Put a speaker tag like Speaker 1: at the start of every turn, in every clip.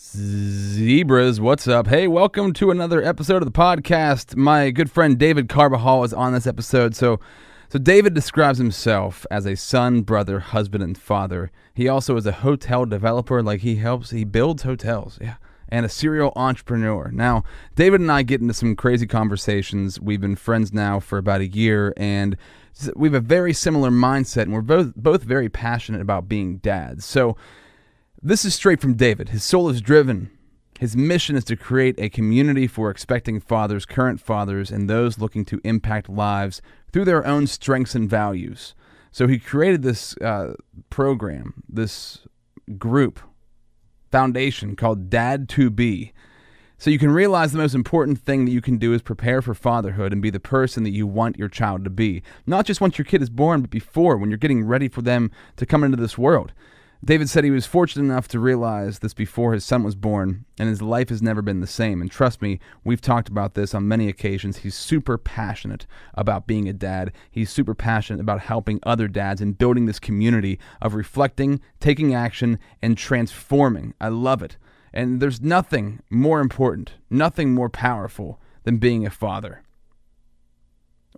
Speaker 1: Zebras, what's up? Hey, welcome to another episode of the podcast. My good friend David Carbajal is on this episode. So David describes himself as a son, brother, husband, and father. He also is a hotel developer. He builds hotels, and a serial entrepreneur. Now, David and I get into some crazy conversations. We've been friends now for about a year, and we have a very similar mindset, and we're both very passionate about being dads. So this is straight from David. His soul is driven. His mission is to create a community for expecting fathers, current fathers, and those looking to impact lives through their own strengths and values. So he created this program, this group, foundation called Dad to Be. So you can realize the most important thing that you can do is prepare for fatherhood and be the person that you want your child to be. Not just once your kid is born, but before, when you're getting ready for them to come into this world. David said he was fortunate enough to realize this before his son was born, and his life has never been the same. And trust me, we've talked about this on many occasions. He's super passionate about being a dad. He's super passionate about helping other dads and building this community of reflecting, taking action, and transforming. I love it. And there's nothing more important, nothing more powerful than being a father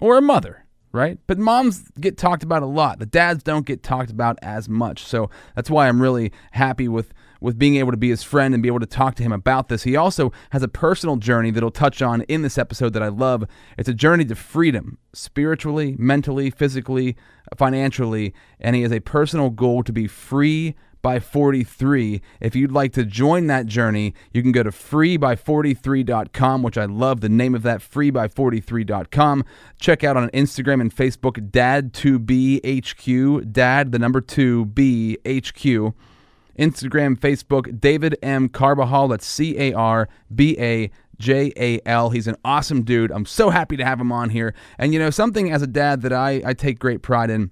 Speaker 1: or a mother. Right? But moms get talked about a lot. The dads don't get talked about as much. So that's why I'm really happy with being able to be his friend and be able to talk to him about this. He also has a personal journey that he'll touch on in this episode that I love. It's a journey to freedom, spiritually, mentally, physically, financially, and he has a personal goal to be free by 43. If you'd like to join that journey, you can go to freeby43.com, which I love the name of that, freeby43.com. Check out on Instagram and Facebook, Dad2BHQ, Dad, the number 2BHQ. Instagram, Facebook, David M. Carbajal, that's Carbajal. He's an awesome dude. I'm so happy to have him on here. And you know, something as a dad that I take great pride in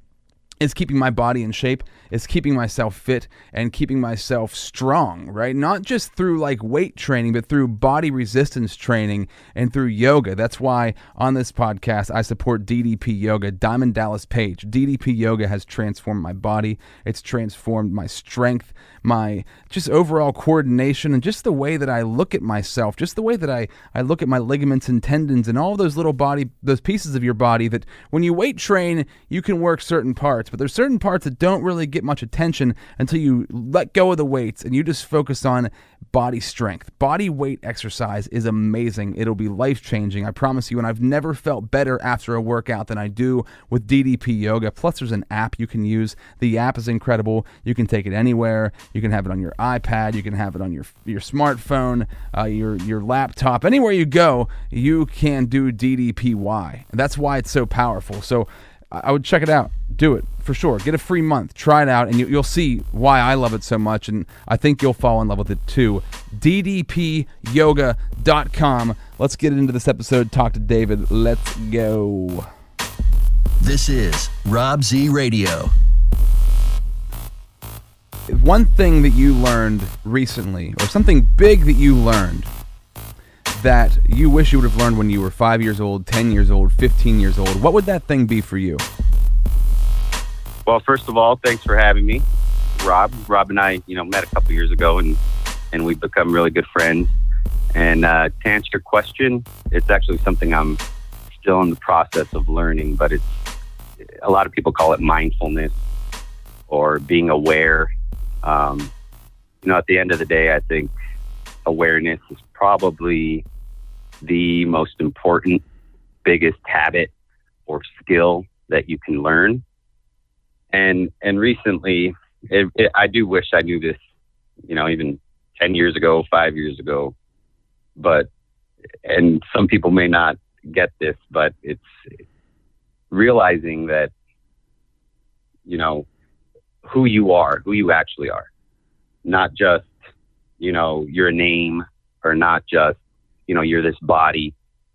Speaker 1: is keeping my body in shape, is keeping myself fit, and keeping myself strong, right? Not just through like weight training, but through body resistance training and through yoga. That's why on this podcast, I support DDP Yoga, Diamond Dallas Page. DDP Yoga has transformed my body. It's transformed my strength, my just overall coordination, and just the way that I look at myself, just the way that I look at my ligaments and tendons and all those little those pieces of your body that when you weight train, you can work certain parts. But there's certain parts that don't really get much attention until you let go of the weights and you just focus on body strength. Body weight exercise is amazing. It'll be life-changing, I promise you, and I've never felt better after a workout than I do with DDP Yoga. Plus, there's an app you can use. The app is incredible. You can take it anywhere. You can have it on your iPad. You can have it on your smartphone, your laptop. Anywhere you go, you can do DDPY. And that's why it's so powerful. So I would check it out. Do it, for sure. Get a free month. Try it out, and you'll see why I love it so much, and I think you'll fall in love with it too. ddpyoga.com. Let's get into this episode. Talk to David. Let's go.
Speaker 2: This is Rob Z Radio.
Speaker 1: One thing that you learned recently, or something big that you learned, that you wish you would have learned when you were 5 years old, 10 years old, 15 years old, what would that thing be for you?
Speaker 3: Well, first of all, thanks for having me, Rob. Rob and I, met a couple years ago, and we've become really good friends. And to answer your question, it's actually something I'm still in the process of learning, but it's a lot of people call it mindfulness or being aware. At the end of the day, I think awareness is probably the most important, biggest habit or skill that you can learn. And recently, I do wish I knew this, even 10 years ago, 5 years ago. And some people may not get this, but it's realizing that, who you are, who you actually are, not just, your name, or not just, you're this body,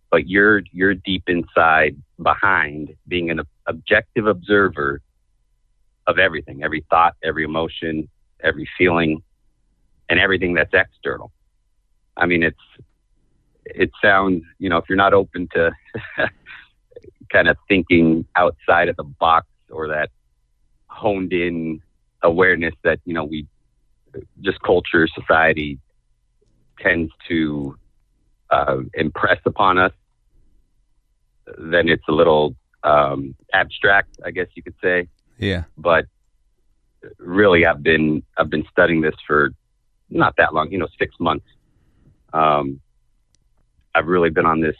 Speaker 3: but you're deep inside behind being an objective observer of everything, every thought, every emotion, every feeling, and everything that's external. I mean, it sounds, if you're not open to kind of thinking outside of the box, or that honed in awareness that, we just culture, society tends to impress upon us, then it's a little abstract, I guess you could say.
Speaker 1: Yeah.
Speaker 3: But really, I've been studying this for not that long, 6 months. I've really been on this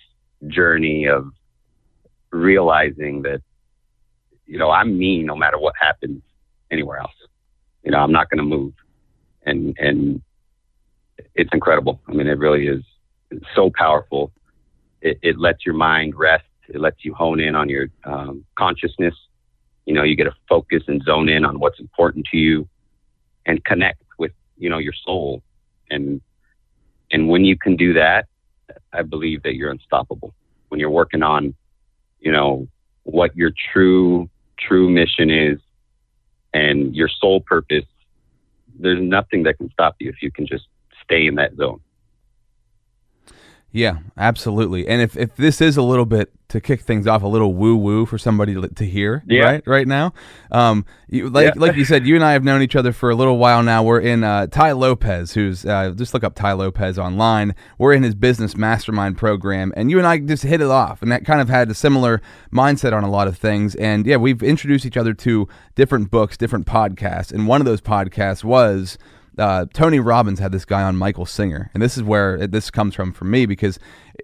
Speaker 3: journey of realizing that, I'm me no matter what happens anywhere else. I'm not going to move. And it's incredible. I mean, it really is so powerful. It lets your mind rest. It lets you hone in on your consciousness. You get to focus and zone in on what's important to you and connect with, your soul. And when you can do that, I believe that you're unstoppable. When you're working on, what your true mission is and your soul purpose, there's nothing that can stop you if you can just stay in that zone.
Speaker 1: Yeah, absolutely. And if this is a little bit, to kick things off, a little woo-woo for somebody to hear right now, like you said, you and I have known each other for a little while now. We're in Ty Lopez, who's, just look up Ty Lopez online. We're in his business mastermind program, and you and I just hit it off, and that kind of had a similar mindset on a lot of things. And yeah, we've introduced each other to different books, different podcasts, and one of those podcasts was Tony Robbins had this guy on, Michael Singer, and this is where this comes from for me, because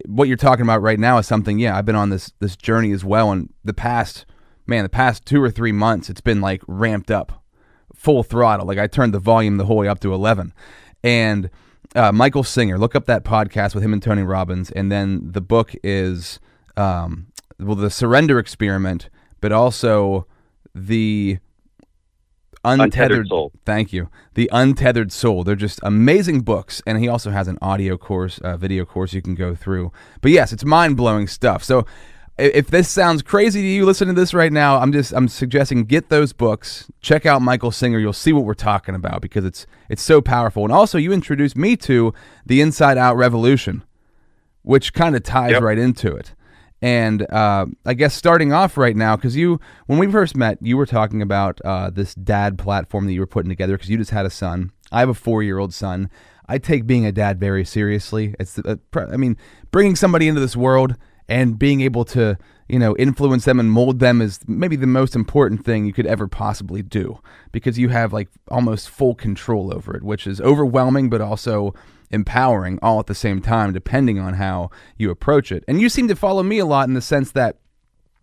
Speaker 1: what you're talking about right now is something, I've been on this journey as well, and the past 2 or 3 months, it's been like ramped up, full throttle. Like I turned the volume the whole way up to 11, and Michael Singer, look up that podcast with him and Tony Robbins, and then the book is, The Surrender Experiment, but also the Untethered
Speaker 3: Soul.
Speaker 1: Thank you. The Untethered Soul. They're just amazing books, and he also has an audio course, video course you can go through. But yes, it's mind-blowing stuff. So if this sounds crazy to you listening to this right now, I'm suggesting get those books, check out Michael Singer. You'll see what we're talking about, because it's so powerful. And also, you introduced me to the Inside Out Revolution, which kind of ties right into it. And I guess starting off right now, because when we first met, you were talking about this dad platform that you were putting together, because you just had a son. I have a 4-year-old son. I take being a dad very seriously. It's, bringing somebody into this world and being able to, influence them and mold them is maybe the most important thing you could ever possibly do, because you have like almost full control over it, which is overwhelming, but also empowering all at the same time, depending on how you approach it. And you seem to follow me a lot in the sense that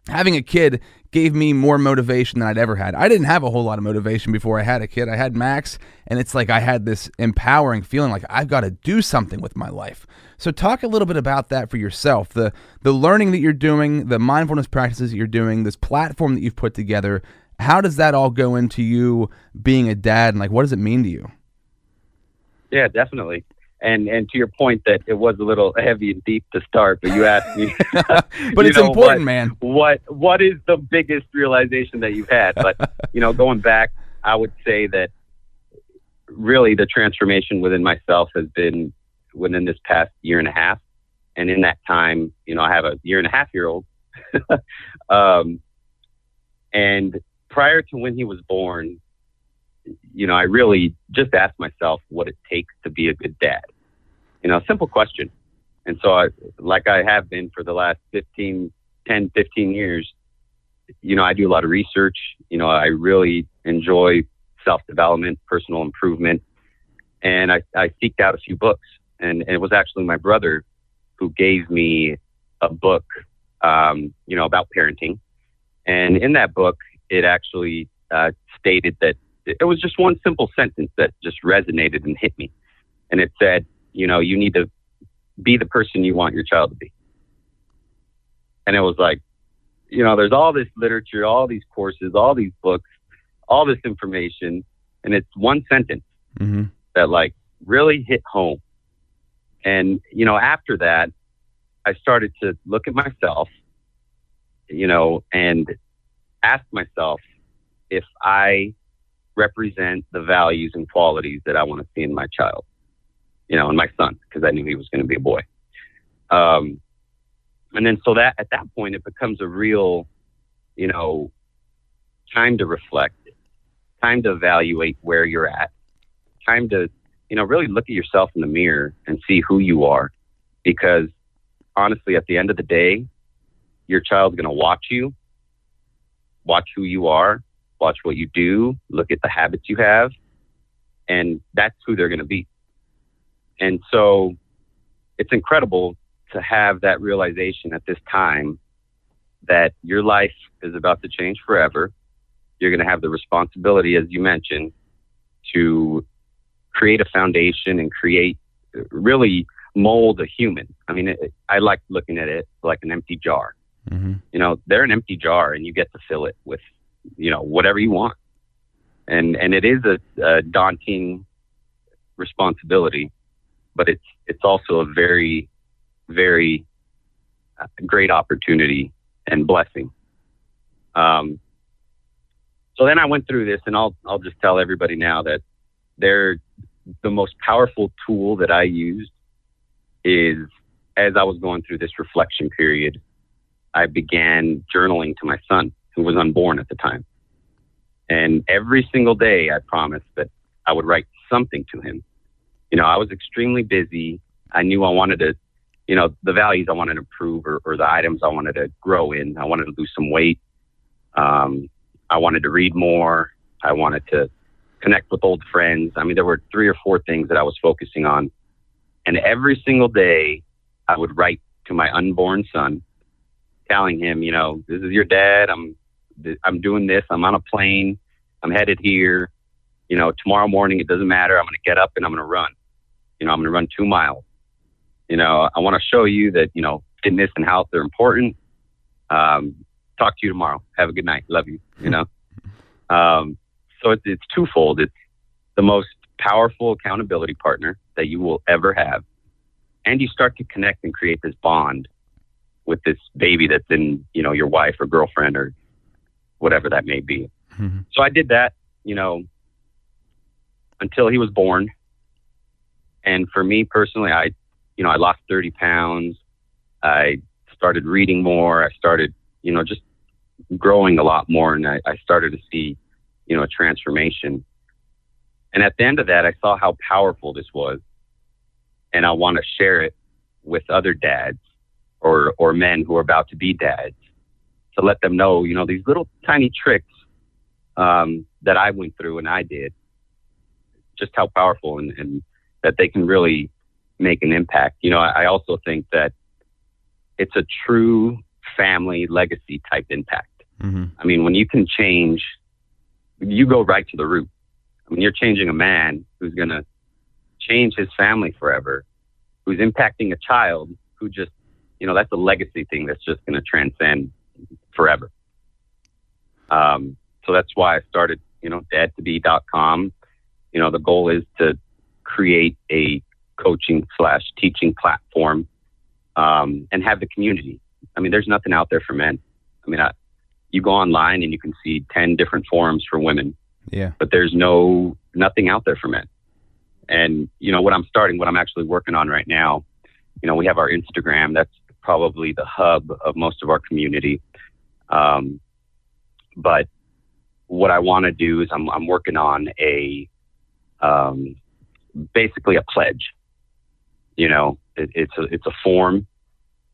Speaker 1: having a kid gave me more motivation than I'd ever had. I didn't have a whole lot of motivation before I had a kid. I had Max, and it's like I had this empowering feeling like I've got to do something with my life. So talk a little bit about that for yourself, the learning that you're doing, the mindfulness practices that you're doing, this platform that you've put together. How does that all go into you being a dad, and like what does it mean to you?
Speaker 3: Yeah, definitely. And to your point that it was a little heavy and deep to start, but you asked me,
Speaker 1: but it's important, man.
Speaker 3: What is the biggest realization that you've had? But, going back, I would say that really the transformation within myself has been within this past 1.5 years. And in that time, I have a 1.5-year-old. And prior to when he was born, I really just asked myself what it takes to be a good dad. A simple question. And so I have been for the last 10, 15 years, I do a lot of research. I really enjoy self-development, personal improvement. And I seeked out a few books. And it was actually my brother who gave me a book, about parenting. And in that book, it actually stated that it was just one simple sentence that just resonated and hit me. And it said, you need to be the person you want your child to be. And it was like, there's all this literature, all these courses, all these books, all this information. And it's one sentence that really hit home. And, after that, I started to look at myself, and ask myself if I represent the values and qualities that I want to see in my child, in my son, because I knew he was going to be a boy. And then so that at that point, it becomes a real, time to reflect, time to evaluate where you're at, time to really look at yourself in the mirror and see who you are. Because honestly, at the end of the day, your child's going to watch you, watch who you are, watch what you do, look at the habits you have, and that's who they're going to be. And so it's incredible to have that realization at this time that your life is about to change forever. You're going to have the responsibility, as you mentioned, to create a foundation and really mold a human. I mean, I like looking at it like an empty jar. Mm-hmm. They're an empty jar, and you get to fill it with, whatever you want. And it is a daunting responsibility, but it's also a very, very great opportunity and blessing. So then I went through this, and I'll just tell everybody now that the most powerful tool that I used is, as I was going through this reflection period, I began journaling to my son, who was unborn at the time. And every single day I promised that I would write something to him. I was extremely busy. I knew I wanted to, the values I wanted to improve, or the items I wanted to grow in. I wanted to lose some weight. I wanted to read more. I wanted to connect with old friends. I mean, there were 3 or 4 things that I was focusing on. And every single day I would write to my unborn son, telling him, this is your dad. I'm doing this. I'm on a plane. I'm headed here. Tomorrow morning, it doesn't matter. I'm going to get up and I'm going to run. I'm going to run 2 miles. I want to show you that, fitness and health are important. Talk to you tomorrow. Have a good night. Love you. So it's twofold. It's the most powerful accountability partner that you will ever have. And you start to connect and create this bond with this baby that's in, your wife or girlfriend or whatever that may be. Mm-hmm. So I did that, until he was born. And for me personally, I lost 30 pounds. I started reading more. I started, just growing a lot more. And I started to see, a transformation. And at the end of that, I saw how powerful this was. And I want to share it with other dads or men who are about to be dads, to let them know, these little tiny tricks that I went through and I did, just how powerful and that they can really make an impact. I also think that it's a true family legacy type impact. Mm-hmm. I mean, when you can change, you go right to the root. I mean, you're changing a man who's going to change his family forever, who's impacting a child who just, that's a legacy thing that's just going to transcend forever. So that's why I started, dadtobe.com. The goal is to create a coaching/teaching platform, and have the community. I mean, there's nothing out there for men. I mean, you go online and you can see 10 different forums for women. Yeah. But there's nothing out there for men. And, what I'm actually working on right now, we have our Instagram. That's probably the hub of most of our community. But what I want to do is I'm working on basically a pledge. It's a form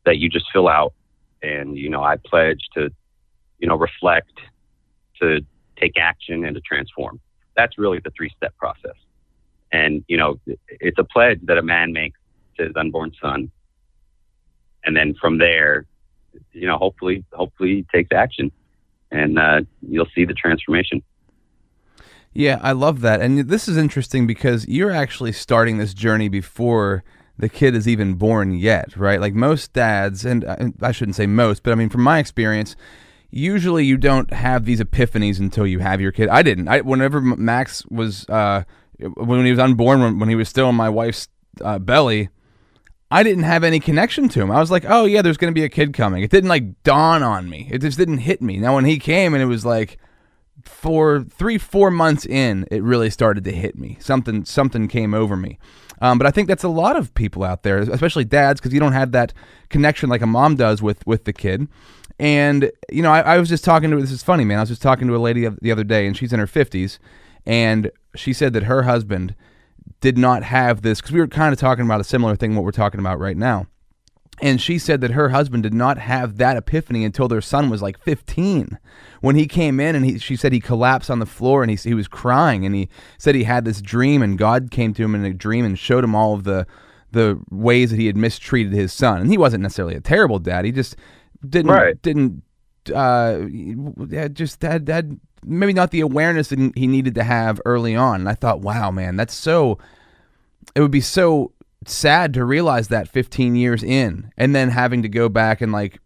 Speaker 3: that you just fill out, and, I pledge to, reflect, to take action, and to transform. That's really the 3-step process. And, it's a pledge that a man makes to his unborn son. And then from there, hopefully he takes action, and you'll see the transformation.
Speaker 1: Yeah, I love that. And this is interesting because you're actually starting this journey before the kid is even born yet, right? Like most dads, and I shouldn't say most, but I mean, from my experience, usually you don't have these epiphanies until you have your kid. I didn't. Whenever Max was, when he was unborn, when he was still in my wife's belly, I didn't have any connection to him. I was like, oh yeah, there's going to be a kid coming. It didn't like dawn on me. It just didn't hit me. Now when he came and it was like 3-4 months in, it really started to hit me. Something came over me. But I think that's a lot of people out there, especially dads, because you don't have that connection like a mom does with the kid. And, I was just talking to, this is funny, man. I was just talking to a lady the other day, and she's in her 50s, and she said that her husband did not have this, because we were kind of talking about a similar thing, what we're talking about right now. And she said that her husband did not have that epiphany until their son was like 15. When he came in, and she said he collapsed on the floor, and he was crying, and he said he had this dream, and God came to him in a dream and showed him all of the ways that he had mistreated his son. And he wasn't necessarily a terrible dad. He just didn't just had maybe not the awareness that he needed to have early on. And I thought, wow, man, it would be so sad to realize that 15 years in, and then having to go back and like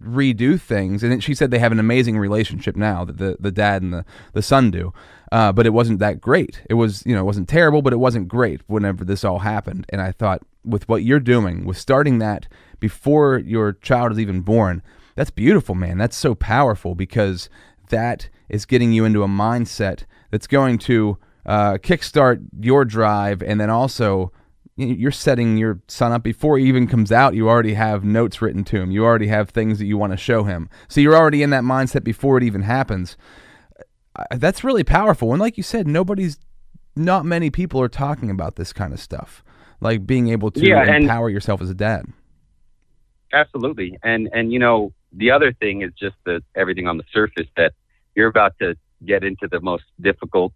Speaker 1: redo things. And she said they have an amazing relationship now, that the dad and the son do, but it wasn't that great. It was, it wasn't terrible, but it wasn't great whenever this all happened. And I thought, with what you're doing, with starting that before your child is even born, that's beautiful, man. That's so powerful, because that is getting you into a mindset that's going to kickstart your drive. And then also, you're setting your son up before he even comes out. You already have notes written to him. You already have things that you want to show him. So you're already in that mindset before it even happens. That's really powerful. And like you said, not many people are talking about this kind of stuff, like being able to empower yourself as a dad.
Speaker 3: Absolutely. And the other thing is just everything on the surface, that you're about to get into the most difficult,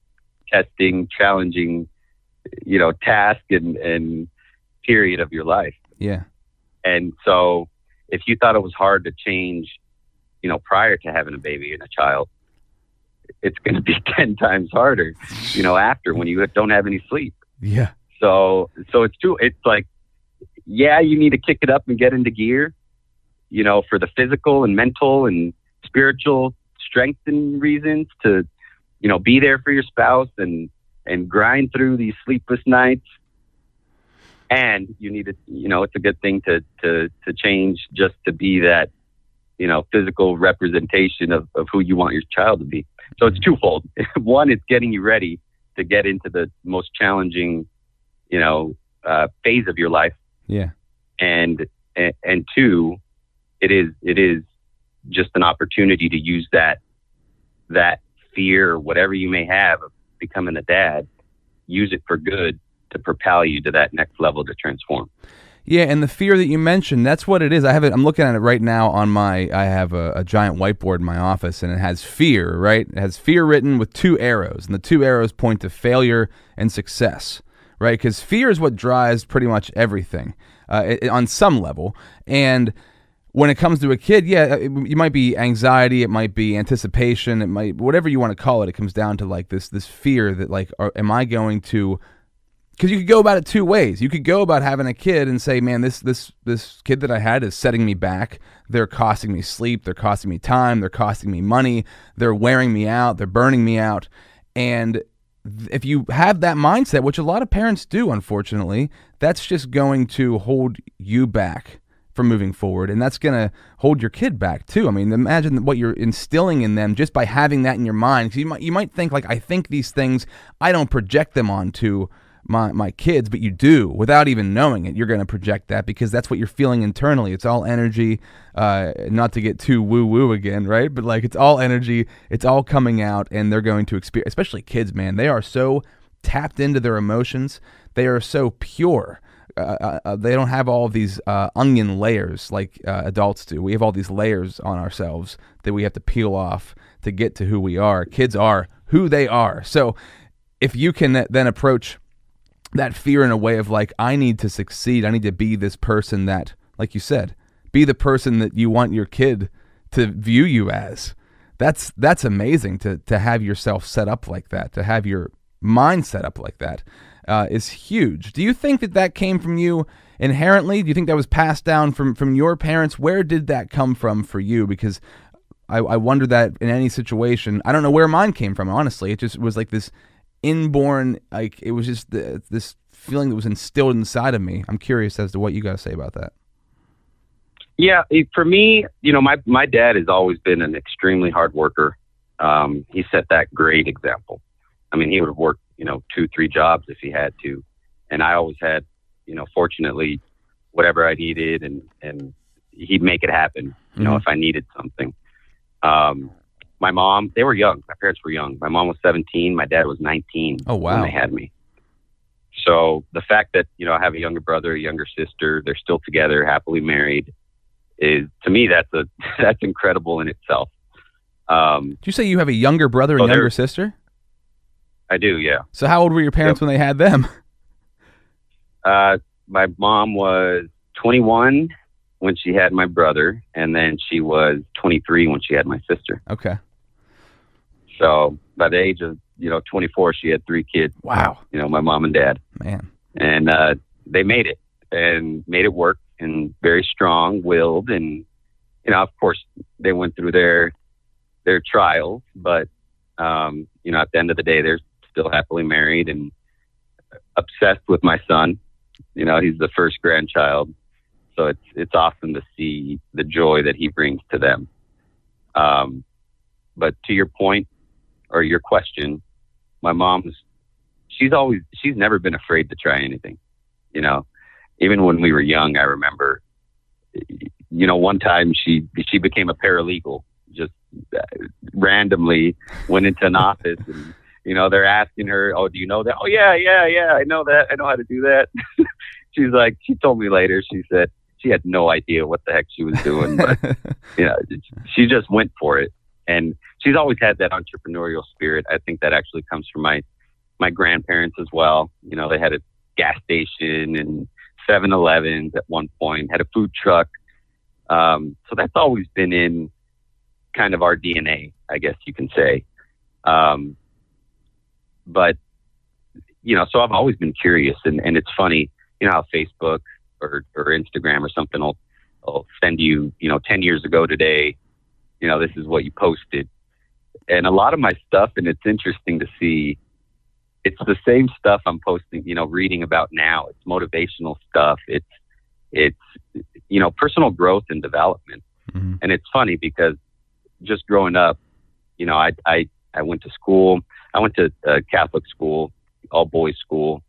Speaker 3: testing, challenging, task and period of your life.
Speaker 1: Yeah.
Speaker 3: And so if you thought it was hard to change, prior to having a baby and a child, it's going to be 10 times harder, after, when you don't have any sleep.
Speaker 1: Yeah.
Speaker 3: So it's true. It's like, yeah, you need to kick it up and get into gear, for the physical and mental and spiritual strength and reasons to, be there for your spouse and grind through these sleepless nights. And you need to, it's a good thing to change, just to be that, physical representation of who you want your child to be. So it's twofold. One, it's getting you ready to get into the most challenging, phase of your life.
Speaker 1: Yeah.
Speaker 3: And two, it is just an opportunity to use that fear, or whatever you may have of becoming a dad, use it for good to propel you to that next level to transform.
Speaker 1: Yeah, and the fear that you mentioned, that's what it is. I'm looking at it right now I have a giant whiteboard in my office, and it has fear, right? It has fear written with 2 arrows, and the 2 arrows point to failure and success, right? Because fear is what drives pretty much everything on some level. And when it comes to a kid, it might be anxiety, it might be anticipation, it might, whatever you want to call it, it comes down to like this fear that like, am I going to, because you could go about it 2 ways. You could go about having a kid and say, man, this kid that I had is setting me back. They're costing me sleep, they're costing me time, they're costing me money, they're wearing me out, they're burning me out. And if you have that mindset, which a lot of parents do, unfortunately, that's just going to hold you back from moving forward, and that's going to hold your kid back too. I mean, imagine what you're instilling in them just by having that in your mind. Because you might think, like, I think these things, I don't project them onto my kids, but you do. Without even knowing it, you're going to project that, because that's what you're feeling internally. It's all energy, not to get too woo-woo again, right? But like, it's all energy, it's all coming out, and they're going to experience, especially kids, man, they are so tapped into their emotions. They are so pure. They don't have all of these onion layers like adults do. We have all these layers on ourselves that we have to peel off to get to who we are. Kids are who they are. So if you can then approach that fear in a way of like, I need to succeed, I need to be this person that, like you said, be the person that you want your kid to view you as. That's amazing to have yourself set up like that, to have your mind set up like that. Is huge. Do you think that came from you inherently? Do you think that was passed down from your parents? Where did that come from for you? Because I wonder that in any situation, I don't know where mine came from, honestly. It just was like this inborn, like, it was just this feeling that was instilled inside of me. I'm curious as to what you got to say about that.
Speaker 3: Yeah, for me, my dad has always been an extremely hard worker. He set that great example. I mean, he would have worked 2-3 jobs if he had to. And I always had, fortunately, whatever I needed, and he'd make it happen, if I needed something. My mom, they were young. My parents were young. My mom was 17. My dad was 19
Speaker 1: Oh, wow.
Speaker 3: when they had me. So the fact that, I have a younger brother, a younger sister, they're still together, happily married, is, to me, that's incredible in itself.
Speaker 1: Did you say you have a younger brother and younger sister?
Speaker 3: I do, yeah.
Speaker 1: So how old were your parents when they had them?
Speaker 3: My mom was 21 when she had my brother, and then she was 23 when she had my sister.
Speaker 1: Okay.
Speaker 3: So by the age of 24, she had 3 kids.
Speaker 1: Wow.
Speaker 3: My mom and dad.
Speaker 1: Man.
Speaker 3: And they made it work, and very strong-willed, and of course they went through their trials, but at the end of the day, they're still happily married and obsessed with my son. He's the first grandchild, so it's awesome to see the joy that he brings to them. But to your point, or your question, my she's never been afraid to try anything. Even when we were young, I remember, one time she became a paralegal, just randomly went into an office, and, they're asking her, "Oh, do you know that?" "Oh, yeah, I know that. I know how to do that." She's like, she told me later, she said she had no idea what the heck she was doing, but, she just went for it. And she's always had that entrepreneurial spirit. I think that actually comes from my grandparents as well. They had a gas station and 7-Elevens at one point, had a food truck. So that's always been in kind of our DNA, I guess you can say. But, so I've always been curious, and it's funny, how Facebook or Instagram or something will send you, 10 years ago today, this is what you posted. And a lot of my stuff, and it's interesting to see, it's the same stuff I'm posting, reading about now. It's motivational stuff. It's personal growth and development.
Speaker 1: Mm-hmm.
Speaker 3: And it's funny because just growing up, I went to school. I went to a Catholic school, all boys school,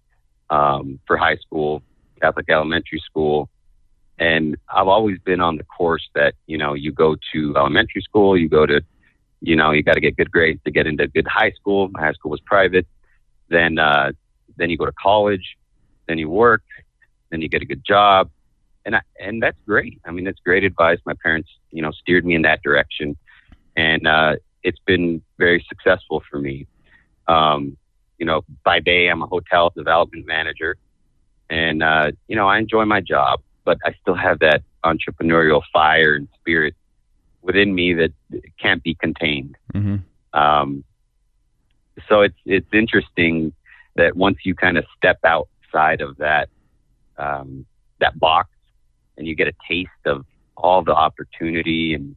Speaker 3: for high school, Catholic elementary school. And I've always been on the course that, you go to elementary school, you go to, you got to get good grades to get into good high school. My high school was private. Then you go to college, then you work, then you get a good job. And that's great. I mean, that's great advice. My parents, steered me in that direction, and it's been very successful for me. By day, I'm a hotel development manager, and, I enjoy my job, but I still have that entrepreneurial fire and spirit within me that can't be contained.
Speaker 1: Mm-hmm.
Speaker 3: So it's interesting that once you kind of step outside of that box, and you get a taste of all the opportunity, and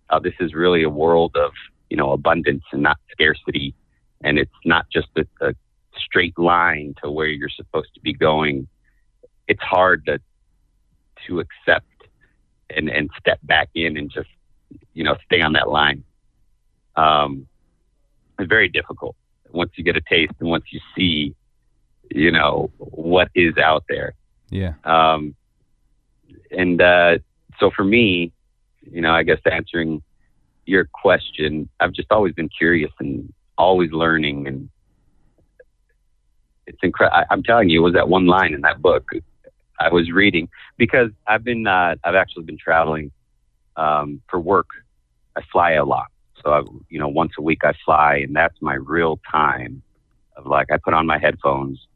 Speaker 3: how this is really a world of, abundance and not scarcity. And it's not just a straight line to where you're supposed to be going. It's hard to accept and step back in and just, stay on that line. It's very difficult once you get a taste and once you see, what is out there.
Speaker 1: Yeah.
Speaker 3: So for me, I guess answering your question, I've just always been curious and always learning, and it's incredible. I'm telling you, it was that one line in that book I was reading, because I've actually been traveling for work. I fly a lot. So, once a week I fly, and that's my real time of, like, I put on my headphones,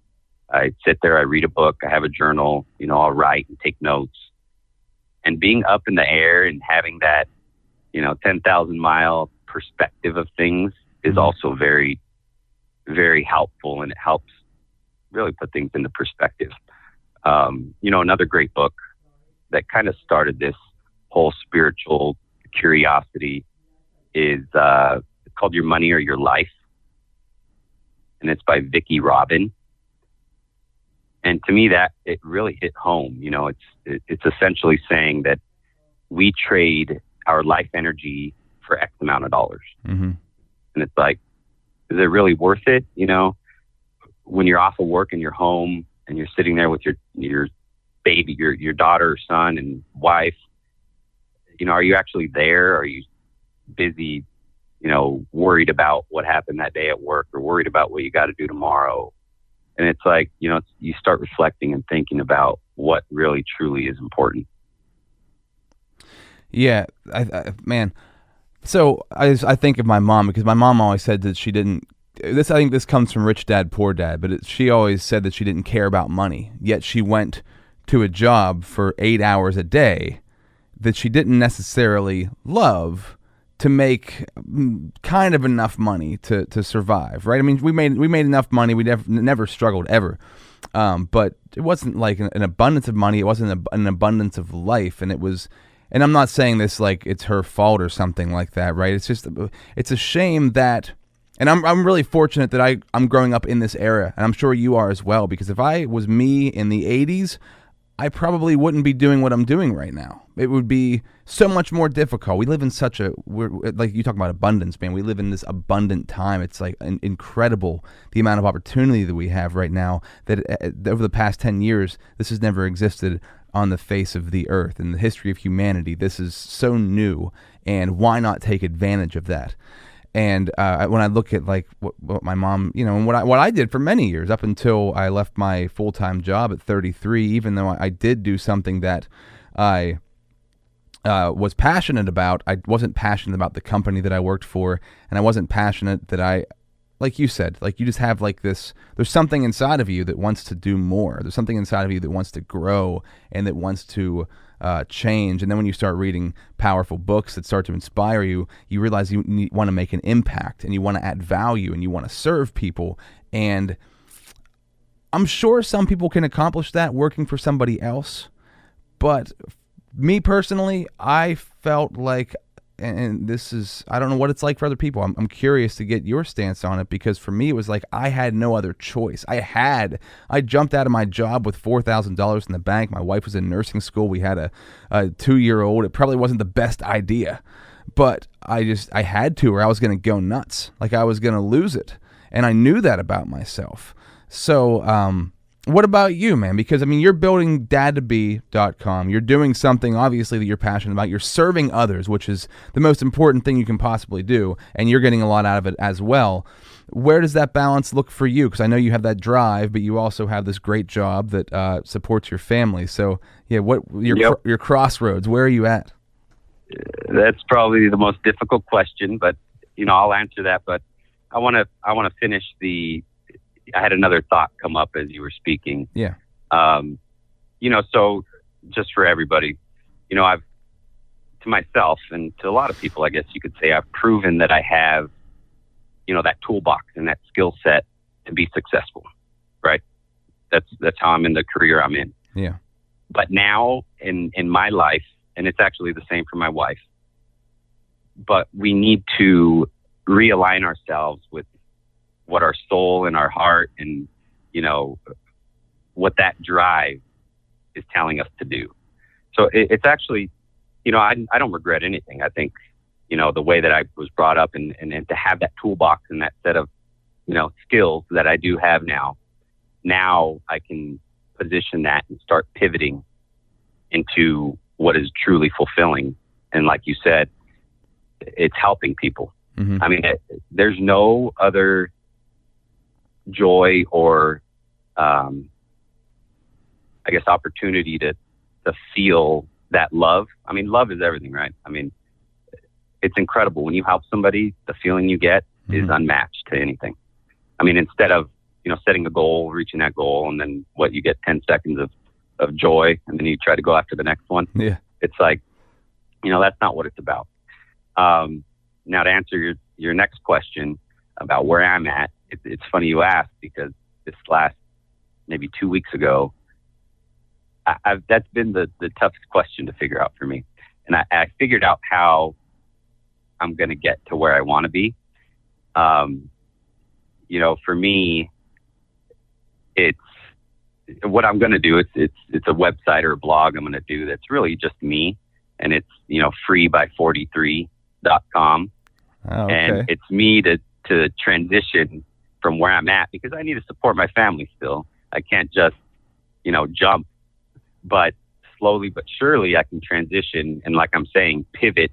Speaker 3: I sit there, I read a book, I have a journal, I'll write and take notes. And being up in the air and having that, 10,000 mile perspective of things is also very, very helpful, and it helps really put things into perspective. Another great book that kind of started this whole spiritual curiosity is called Your Money or Your Life. And it's by Vicki Robin. And to me, that it really hit home. It's essentially saying that we trade our life energy for X amount of dollars.
Speaker 1: Mm-hmm.
Speaker 3: And it's like, is it really worth it? When you're off of work and you're home and you're sitting there with your baby, your daughter or son and wife, are you actually there? Are you busy, worried about what happened that day at work, or worried about what you got to do tomorrow? And it's like, you start reflecting and thinking about what really truly is important.
Speaker 1: Yeah, man. So I think of my mom, because my mom always said that she didn't. I think this comes from Rich Dad Poor Dad, but she always said that she didn't care about money. Yet she went to a job for 8 hours a day that she didn't necessarily love to make kind of enough money to survive, right? I mean, we made enough money. We never struggled ever, but it wasn't like an abundance of money. It wasn't an abundance of life, and it was. And I'm not saying this like it's her fault or something like that, right? It's just, it's a shame that, and I'm really fortunate that I'm growing up in this era, and I'm sure you are as well, because if I was me in the 80s, I probably wouldn't be doing what I'm doing right now. It would be so much more difficult. We live in like you talk about abundance, man. We live in this abundant time. It's like incredible the amount of opportunity that we have right now that over the past 10 years, this has never existed on the face of the earth. In the history of humanity, this is so new, and why not take advantage of that? And when I look at like what my mom, and what I did for many years up until I left my full-time job at 33, even though I did do something that I was passionate about, I wasn't passionate about the company that I worked for, and I wasn't passionate that like you said, like you just have like this, there's something inside of you that wants to do more. There's something inside of you that wants to grow and that wants to change. And then when you start reading powerful books that start to inspire you, you realize you want to make an impact, and you want to add value, and you want to serve people. And I'm sure some people can accomplish that working for somebody else. But me personally, I felt like, and this is, I don't know what it's like for other people. I'm curious to get your stance on it, because for me, it was like I had no other choice. I jumped out of my job with $4,000 in the bank. My wife was in nursing school. We had a 2-year-old. It probably wasn't the best idea, but I had to, or I was going to go nuts. Like I was going to lose it. And I knew that about myself. So, what about you, man? Because, I mean, you're building dadtobe.com. You're doing something, obviously, that you're passionate about. You're serving others, which is the most important thing you can possibly do, and you're getting a lot out of it as well. Where does that balance look for you? Because I know you have that drive, but you also have this great job that supports your family. So, yeah, your crossroads, where are you at?
Speaker 3: That's probably the most difficult question, but, I'll answer that. But I want to finish I had another thought come up as you were speaking.
Speaker 1: Yeah.
Speaker 3: So just for everybody, I've, to myself and to a lot of people, I guess you could say, I've proven that I have, that toolbox and that skill set to be successful, right? That's how I'm in the career I'm in.
Speaker 1: Yeah.
Speaker 3: But now in my life, and it's actually the same for my wife, but we need to realign ourselves with what our soul and our heart and, what that drive is telling us to do. So it's actually, I don't regret anything. I think, the way that I was brought up and to have that toolbox and that set of, skills that I do have now I can position that and start pivoting into what is truly fulfilling. And like you said, it's helping people. Mm-hmm. I mean, there's no other joy or I guess opportunity to feel that love. I mean, love is everything, right? I mean, it's incredible when you help somebody. The feeling you get is unmatched to anything. I mean, instead of setting a goal, reaching that goal, and then you get 10 seconds of joy, and then you try to go after the next one.
Speaker 1: Yeah,
Speaker 3: it's like that's not what it's about. Now to answer your next question about where I'm at, it's funny you asked, because this last maybe 2 weeks ago, that's been the toughest question to figure out for me. And I figured out how I'm going to get to where I want to be. For me, it's what I'm going to do. It's a website or a blog I'm going to do that's really just me. And it's, freeby43.com.
Speaker 1: Oh, okay.
Speaker 3: And it's me to transition from where I'm at, because I need to support my family still. I can't just, jump, but slowly but surely I can transition. And like I'm saying, pivot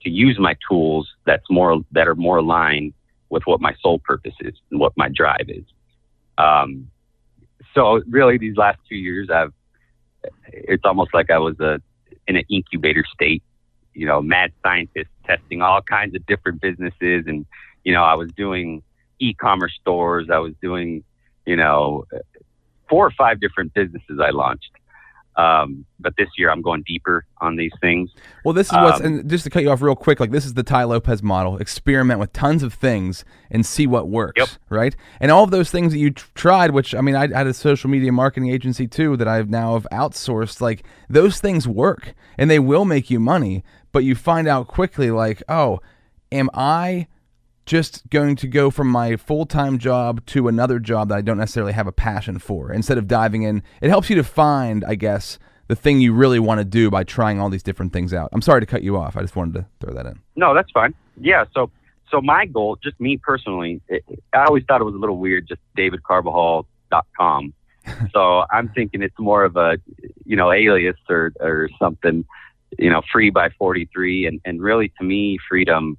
Speaker 3: to use my tools that are more aligned with what my sole purpose is and what my drive is. So really these last 2 years, it's almost like I was in an incubator state, mad scientist testing all kinds of different businesses. And, I was doing e-commerce stores. I was doing, 4 or 5 different businesses I launched. But this year I'm going deeper on these things.
Speaker 1: Well, this is and just to cut you off real quick, like this is the Ty Lopez model. Experiment with tons of things and see what works,
Speaker 3: Yep.
Speaker 1: right? And all of those things that you tried, which, I mean, I had a social media marketing agency too that I've now have outsourced. Like those things work and they will make you money, but you find out quickly like, oh, am I just going to go from my full-time job to another job that I don't necessarily have a passion for? Instead of diving in, it helps you to find, I guess, the thing you really want to do by trying all these different things out. I'm sorry to cut you off. I just wanted to throw that in.
Speaker 3: No, that's fine. Yeah. So my goal, just me personally, I always thought it was a little weird, just davidcarbajal.com. So I'm thinking it's more of a, alias or something, free by 43. And really to me, freedom,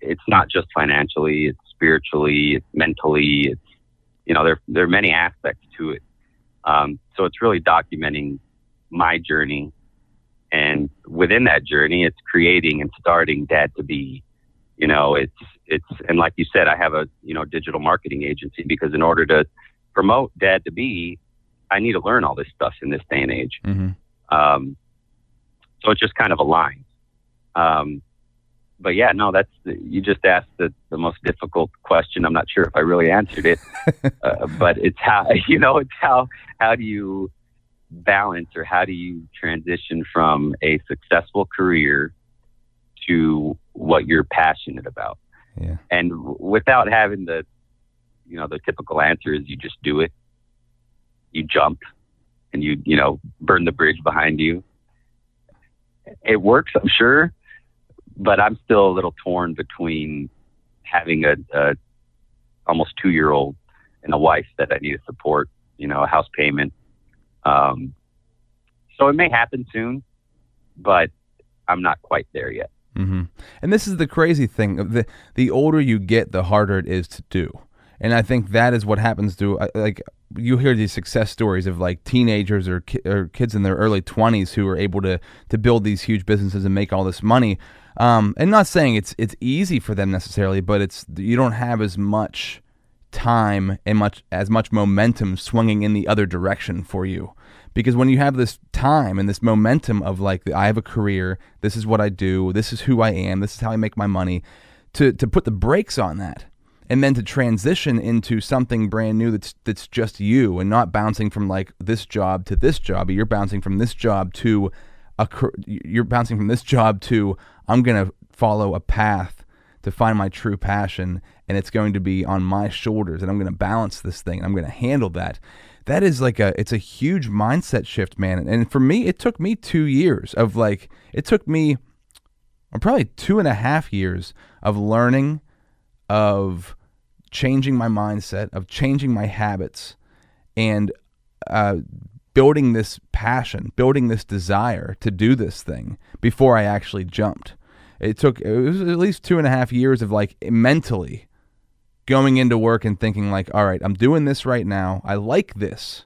Speaker 3: it's not just financially, it's spiritually, it's mentally, it's, there are many aspects to it. So it's really documenting my journey. And within that journey, it's creating and starting Dad to Be. And like you said, I have a, digital marketing agency because in order to promote Dad to Be, I need to learn all this stuff in this day and age.
Speaker 1: Mm-hmm.
Speaker 3: So it just kind of aligns. But yeah, no, you just asked the most difficult question. I'm not sure if I really answered it, but it's how, how do you balance or how do you transition from a successful career to what you're passionate about?
Speaker 1: Yeah.
Speaker 3: And without having the typical answer is you just do it, you jump and you burn the bridge behind you. It works, I'm sure. But I'm still a little torn between having a almost 2-year-old and a wife that I need to support, a house payment. So it may happen soon, but I'm not quite there yet.
Speaker 1: Mm-hmm. And this is the crazy thing. The older you get, the harder it is to do. And I think that is what happens to, like, you hear these success stories of like teenagers or kids in their early 20s who are able to build these huge businesses and make all this money. And not saying it's easy for them necessarily, but you don't have as much time and as much momentum swinging in the other direction for you. Because when you have this time and this momentum of like, I have a career, this is what I do, this is who I am, this is how I make my money, to put the brakes on that. And then to transition into something brand new that's just you and not bouncing from like this job to this job, but you're bouncing from this job to I'm going to follow a path to find my true passion, and it's going to be on my shoulders, and I'm going to balance this thing, and I'm going to handle that. That is like it's a huge mindset shift, man. And for me, it took me 2 years of like, it took me probably 2.5 years of learning, of changing my mindset, of changing my habits, and building this passion, building this desire to do this thing before I actually jumped. It was at least 2.5 years of like mentally going into work and thinking like, all right, I'm doing this right now. I like this,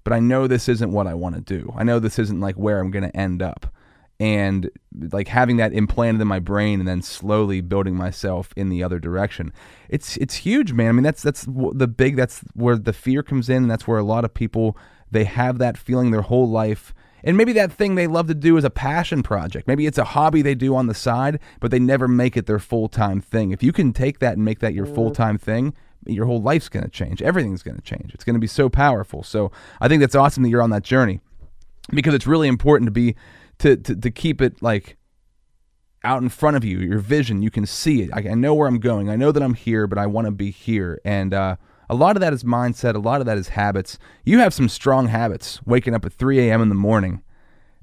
Speaker 1: but I know this isn't what I want to do. I know this isn't like where I'm going to end up. And like having that implanted in my brain and then slowly building myself in the other direction. It's huge, man. I mean, that's where the fear comes in. And that's where a lot of people, they have that feeling their whole life. And maybe that thing they love to do is a passion project. Maybe it's a hobby they do on the side, but they never make it their full-time thing. If you can take that and make that your full-time thing, your whole life's going to change. Everything's going to change. It's going to be so powerful. So I think that's awesome that you're on that journey, because it's really important to keep it like out in front of you, your vision. You can see it. I know where I'm going. I know that I'm here, but I want to be here. And a lot of that is mindset. A lot of that is habits. You have some strong habits, waking up at 3 a.m. in the morning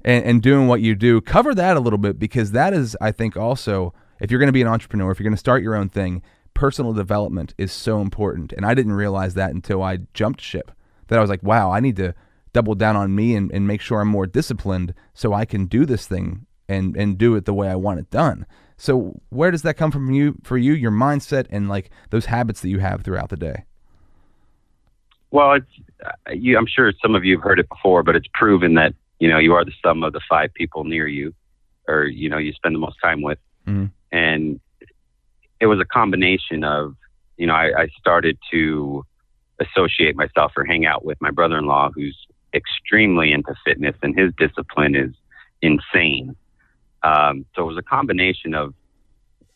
Speaker 1: and doing what you do. Cover that a little bit, because that is, I think, also, if you're going to be an entrepreneur, if you're going to start your own thing, personal development is so important. And I didn't realize that until I jumped ship, that I was like, wow, I need to double down on me and make sure I'm more disciplined so I can do this thing and do it the way I want it done. So where does that come from for you, your mindset and like those habits that you have throughout the day?
Speaker 3: Well, I'm sure some of you have heard it before, but it's proven that, you are the sum of the 5 people near you, or, you spend the most time with.
Speaker 1: Mm-hmm.
Speaker 3: And it was a combination of, I started to associate myself or hang out with my brother-in-law, who's extremely into fitness, and his discipline is insane. So it was a combination of,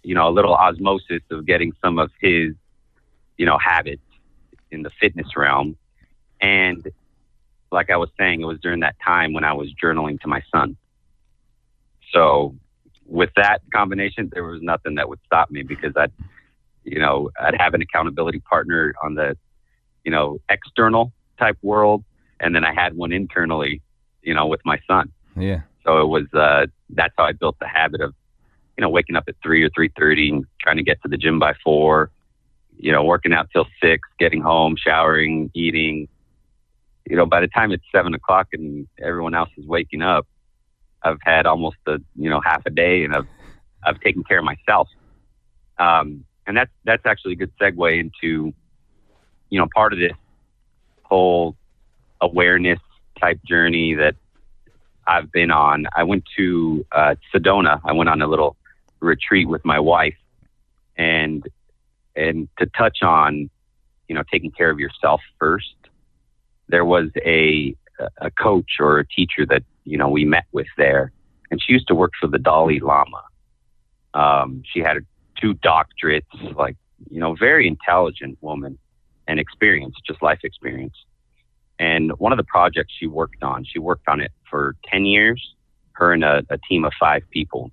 Speaker 3: a little osmosis of getting some of his, habits in the fitness realm. And like I was saying, it was during that time when I was journaling to my son. So with that combination, there was nothing that would stop me, because I'd have an accountability partner on the, external type world. And then I had one internally, with my son.
Speaker 1: Yeah.
Speaker 3: So it was, that's how I built the habit of, waking up at 3 or 3:30 and trying to get to the gym by 4, working out till 6, getting home, showering, eating. By the time it's 7 o'clock and everyone else is waking up, I've had almost half a day, and I've taken care of myself. And that's actually a good segue into, part of this whole awareness type journey that I've been on. I went to Sedona. I went on a little retreat with my wife, and to touch on, taking care of yourself first. There was a coach or a teacher that, we met with there, and she used to work for the Dalai Lama. She had 2 doctorates, like, very intelligent woman, and experience, just life experience. And one of the projects she worked on it for 10 years, her and a team of 5 people.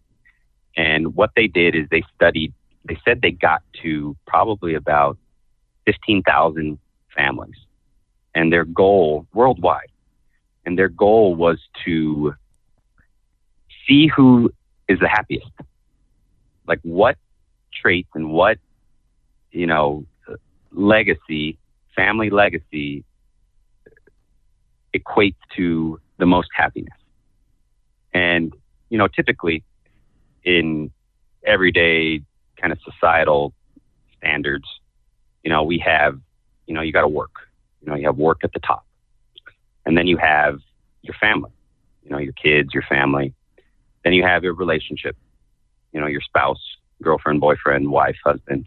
Speaker 3: And what they did is they said they got to probably about 15,000 families, and their goal worldwide. And their goal was to see who is the happiest. Like, what traits and what, legacy, family legacy equates to the most happiness. And, typically in everyday kind of societal standards, we have, you got to work, you have work at the top. And then you have your family, your kids, your family. Then you have your relationship, your spouse, girlfriend, boyfriend, wife, husband.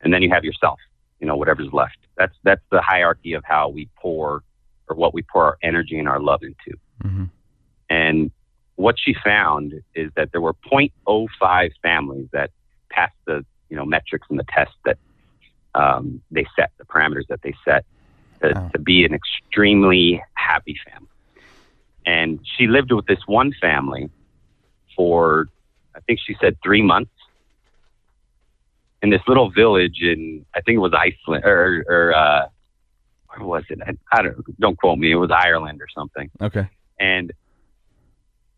Speaker 3: And then you have yourself, whatever's left. That's the hierarchy of how we pour, or what we pour our energy and our love into.
Speaker 1: Mm-hmm.
Speaker 3: And what she found is that there were 0.05 families that passed the, metrics and the tests that they set, the parameters that they set to be an extremely happy family. And she lived with this one family for, I think she said 3 months, in this little village in, I think it was Iceland, or where was it? Don't quote me. It was Ireland or something.
Speaker 1: Okay.
Speaker 3: And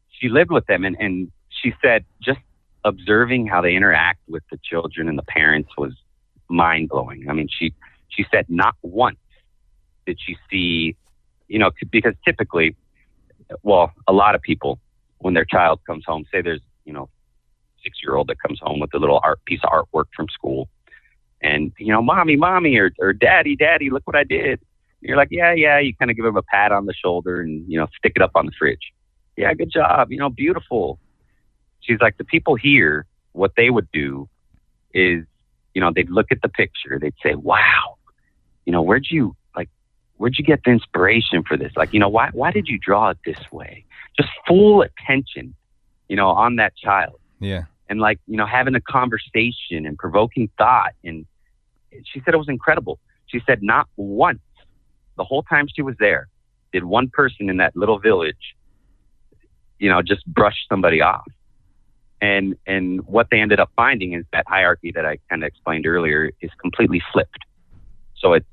Speaker 3: she lived with them, and she said just observing how they interact with the children and the parents was mind blowing. I mean, she said not once did she see, because typically, well, a lot of people, when their child comes home, say there's, 6-year-old that comes home with a little piece of artwork from school, and, mommy, or daddy, look what I did. And you're like, yeah. You kind of give them a pat on the shoulder and, stick it up on the fridge. Yeah, good job. Beautiful. She's like, the people here, what they would do is, they'd look at the picture. They'd say, wow, where'd you get the inspiration for this? Like, why did you draw it this way? Just full attention, on that child.
Speaker 1: Yeah.
Speaker 3: And having a conversation and provoking thought. And she said it was incredible. She said not once, the whole time she was there, did one person in that little village, just brush somebody off. And what they ended up finding is that hierarchy that I kind of explained earlier is completely flipped. So it's,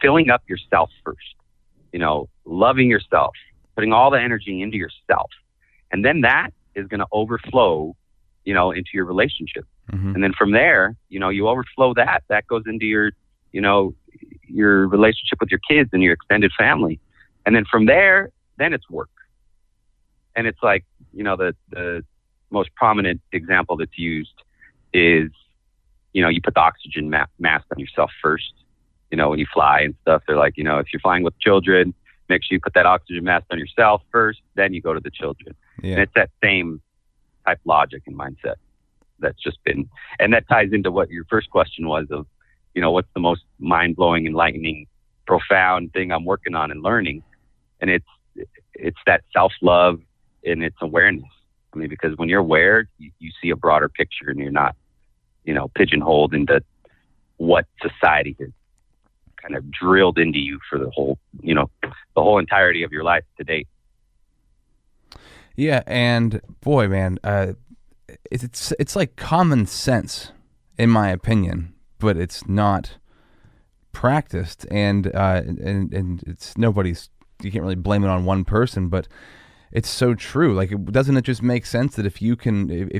Speaker 3: filling up yourself first, loving yourself, putting all the energy into yourself. And then that is going to overflow, into your relationship. Mm-hmm. And then from there, you overflow that goes into your, your relationship with your kids and your extended family. And then from there, then it's work. And it's like, the most prominent example that's used is, you put the oxygen mask on yourself first, when you fly and stuff, they're like, if you're flying with children, make sure you put that oxygen mask on yourself first, then you go to the children.
Speaker 1: Yeah.
Speaker 3: And it's that same type logic and mindset that's just been, and that ties into what your first question was of, what's the most mind-blowing, enlightening, profound thing I'm working on and learning. And it's that self-love and it's awareness. I mean, because when you're aware, you see a broader picture and you're not, pigeonholed into what society has kind of drilled into you for the whole entirety of your life to date.
Speaker 1: Yeah, and boy, man, it's like common sense, in my opinion, but it's not practiced, and it's nobody's. You can't really blame it on one person, but it's so true. Like, doesn't it just make sense that if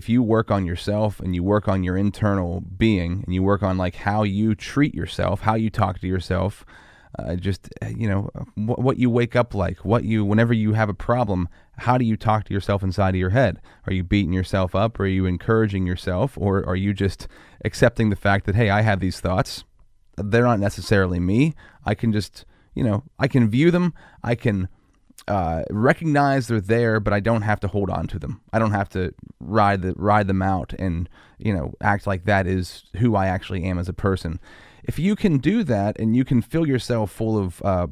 Speaker 1: you work on yourself and you work on your internal being and you work on like how you treat yourself, how you talk to yourself, what you wake up like, whenever you have a problem, how do you talk to yourself inside of your head? Are you beating yourself up? Are you encouraging yourself? Or are you just accepting the fact that, hey, I have these thoughts. They're not necessarily me. I can just, I can view them. I can recognize they're there, but I don't have to hold on to them. I don't have to ride them out and, act like that is who I actually am as a person. If you can do that and you can fill yourself full of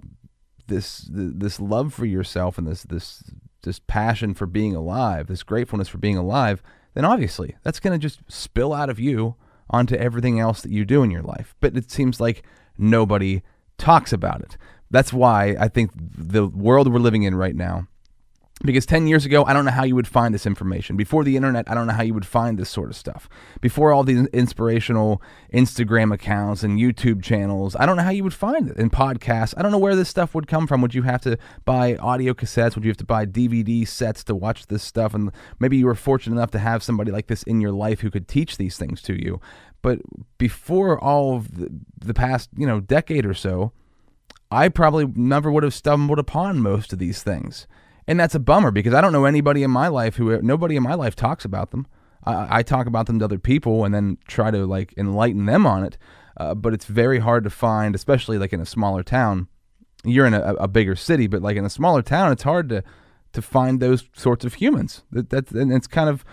Speaker 1: this love for yourself and this passion for being alive, this gratefulness for being alive, then obviously that's going to just spill out of you onto everything else that you do in your life. But it seems like nobody talks about it. That's why I think the world we're living in right now, because 10 years ago, I don't know how you would find this information. Before the internet, I don't know how you would find this sort of stuff. Before all these inspirational Instagram accounts and YouTube channels, I don't know how you would find it. And podcasts, I don't know where this stuff would come from. Would you have to buy audio cassettes? Would you have to buy DVD sets to watch this stuff? And maybe you were fortunate enough to have somebody like this in your life who could teach these things to you. But before all of the past, decade or so, I probably never would have stumbled upon most of these things. And that's a bummer because I don't know anybody in my life nobody in my life talks about them. I talk about them to other people and then try to like enlighten them on it. But it's very hard to find, especially like in a smaller town. You're in a bigger city, but like in a smaller town, it's hard to find those sorts of humans. And it's kind of,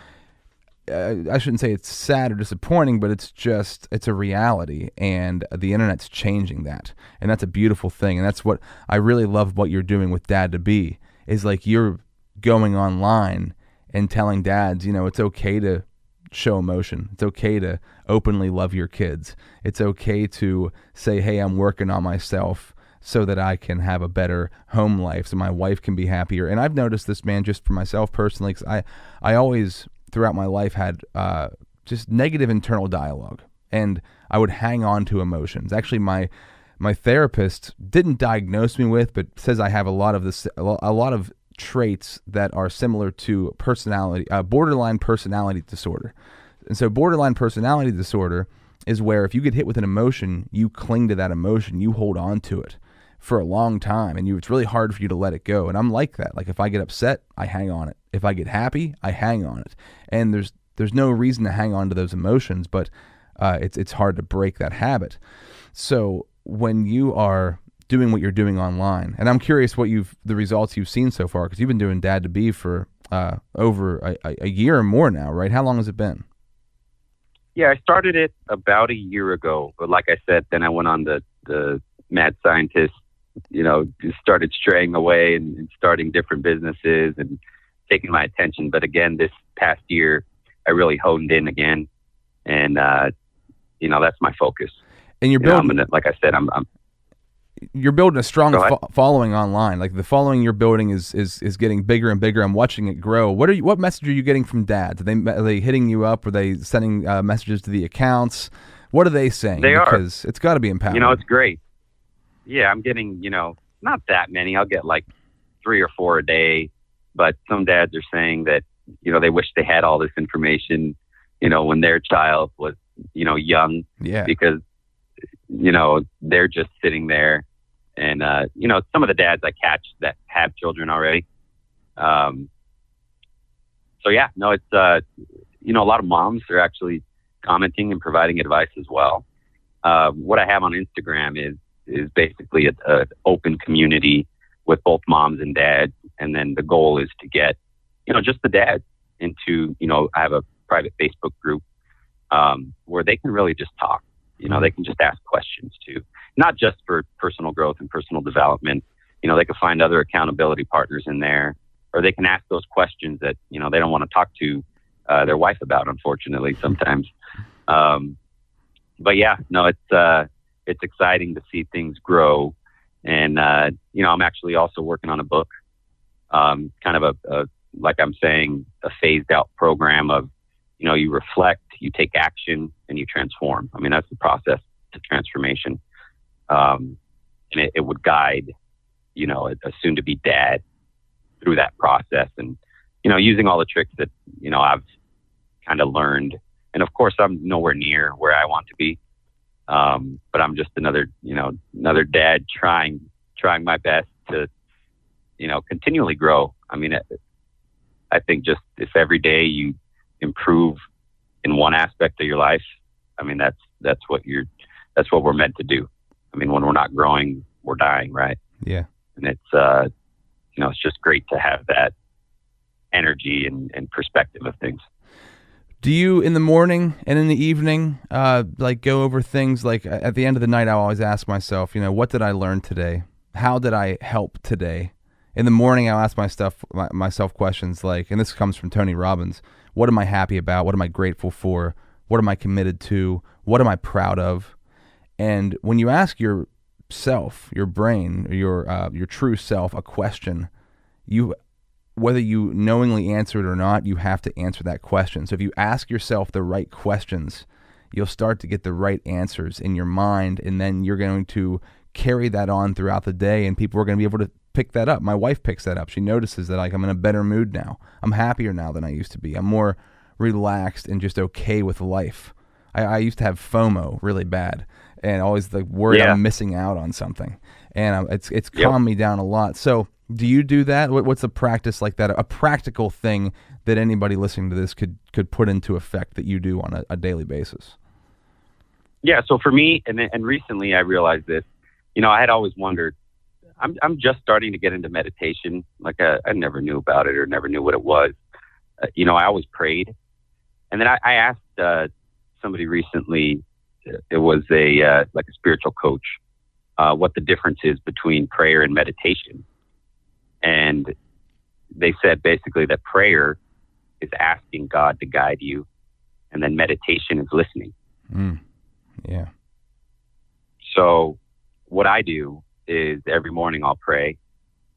Speaker 1: I shouldn't say it's sad or disappointing, but it's a reality, and the internet's changing that, and that's a beautiful thing, and that's what I really love what you're doing with Dad to Be, is like you're going online and telling dads, it's okay to show emotion, it's okay to openly love your kids, it's okay to say, hey, I'm working on myself so that I can have a better home life, so my wife can be happier. And I've noticed this, man, just for myself personally, because I always throughout my life had just negative internal dialogue, and I would hang on to emotions. Actually, my therapist didn't diagnose me with, but says I have a lot of traits that are similar to borderline personality disorder. And so borderline personality disorder is where if you get hit with an emotion, you cling to that emotion, you hold on to it for a long time, and it's really hard for you to let it go. And I'm like that. Like if I get upset, I hang on it. If I get happy, I hang on it. And there's no reason to hang on to those emotions, but it's hard to break that habit. So when you are doing what you're doing online, and I'm curious the results you've seen so far, because you've been doing Dad to Be for over a year or more now, right? How long has it been?
Speaker 3: Yeah, I started it about a year ago, but like I said, then I went on the mad scientist, just started straying away and starting different businesses and taking my attention. But again, this past year, I really honed in again, and that's my focus.
Speaker 1: And you're building,
Speaker 3: like I said,
Speaker 1: you're building a strong following online. Like the following you're building is getting bigger and bigger. I'm watching it grow. What message are you getting from dads? Are they hitting you up? Are they sending messages to the accounts? What are they saying? Because it's got to be empowering.
Speaker 3: It's great. Yeah, I'm getting, not that many. I'll get like 3 or 4 a day. But some dads are saying that, they wish they had all this information, when their child was, young.
Speaker 1: Yeah.
Speaker 3: Because, they're just sitting there. And, some of the dads I catch that have children already. So, yeah, no, it's, a lot of moms are actually commenting and providing advice as well. What I have on Instagram is is basically a open community with both moms and dads. And then the goal is to get, just the dads into, I have a private Facebook group where they can really just talk. They can just ask questions too, not just for personal growth and personal development. They can find other accountability partners in there, or they can ask those questions that, they don't want to talk to their wife about, unfortunately, sometimes. But yeah, no, it's exciting to see things grow. And, I'm actually also working on a book, kind of like I'm saying, a phased out program of, you reflect, you take action, and you transform. I mean, that's the process to transformation. And it would guide, a soon-to-be dad through that process, and, using all the tricks that, I've kind of learned. And of course, I'm nowhere near where I want to be. But I'm just another dad trying my best to, continually grow. I mean, I think just if every day you improve in one aspect of your life, I mean, that's what we're meant to do. I mean, when we're not growing, we're dying, right?
Speaker 1: Yeah.
Speaker 3: And it's, it's just great to have that energy and perspective of things.
Speaker 1: Do you, in the morning and in the evening, go over things like at the end of the night? I always ask myself, what did I learn today? How did I help today? In the morning, I'll ask myself questions like, and this comes from Tony Robbins, what am I happy about? What am I grateful for? What am I committed to? What am I proud of? And when you ask yourself, your brain, your true self, a question, whether you knowingly answer it or not, you have to answer that question. So if you ask yourself the right questions, you'll start to get the right answers in your mind, and then you're going to carry that on throughout the day, and people are going to be able to pick that up. My wife picks that up. She notices that I'm in a better mood now. I'm happier now than I used to be. I'm more relaxed and just okay with life. I used to have FOMO really bad and always worried I'm missing out on something. And it's calmed me down a lot. So do you do that? What's a practice like that? A practical thing that anybody listening to this could put into effect that you do on a daily basis?
Speaker 3: Yeah. So for me, and recently I realized this, I had always wondered, I'm just starting to get into meditation. Like I never knew about it or never knew what it was. I always prayed. And then I asked somebody recently, it was a spiritual coach, what the difference is between prayer and meditation. And they said basically that prayer is asking God to guide you, and then meditation is listening.
Speaker 1: Yeah.
Speaker 3: So what I do is every morning I'll pray.